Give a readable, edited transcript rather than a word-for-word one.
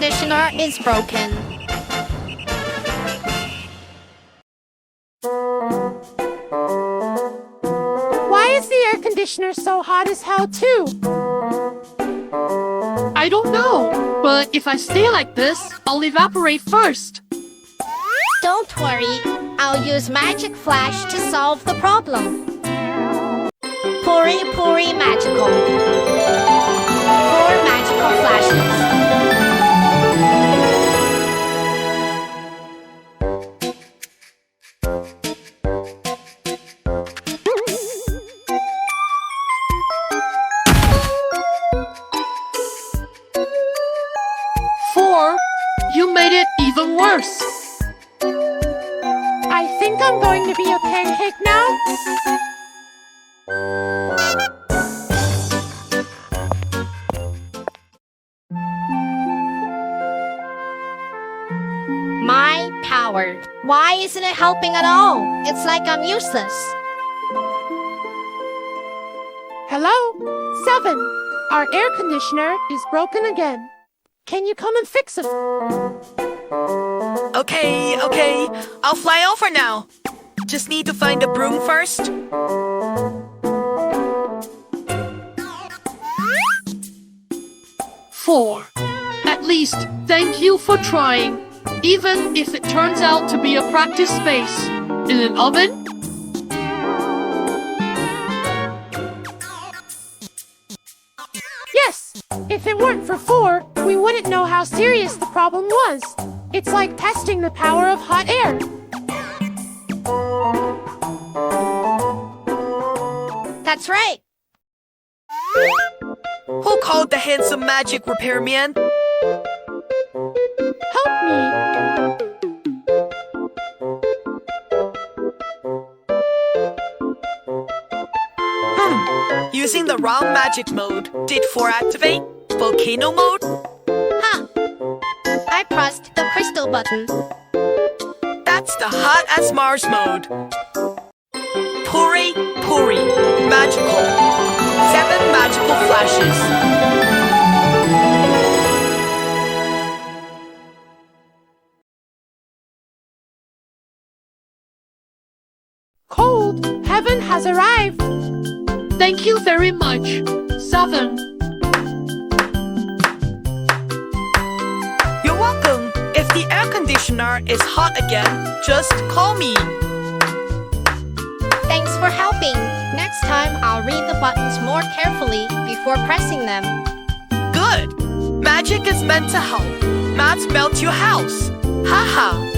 conditioner is broken. Why is the air conditioner so hot as hell too? I don't know, but if I stay like this, I'll evaporate first. Don't worry, I'll use magic flash to solve the problem. Puri Puri Magical. 4 magical flashes. You made it even worse. I think I'm going to be a pancake now. My power. Why isn't it helping at all? It's like I'm useless. Hello? 7. Our air conditioner is broken again. Can you come and fix it? Okay. I'll fly over now. Just need to find the broom first. Four. At least, thank you for trying. Even if it turns out to be a practice space. In an oven? Yes! If it weren't for 4, we wouldn't know how serious the problem was. It's like testing the power of hot air. That's right. Who called the handsome magic repairman? Help me. Using the wrong magic mode. Did 4 activate? Volcano mode? Huh. I pressed the crystal button. That's the hot as Mars mode. Puri Puri. Magical. 7 magical flashes. Cold, heaven has arrived. Thank you very much. 7. You're welcome. If the air conditioner is hot again, just call me. Thanks for helping. Next time, I'll read the buttons more carefully before pressing them. Good. Magic is meant to help, not melt your house. Haha.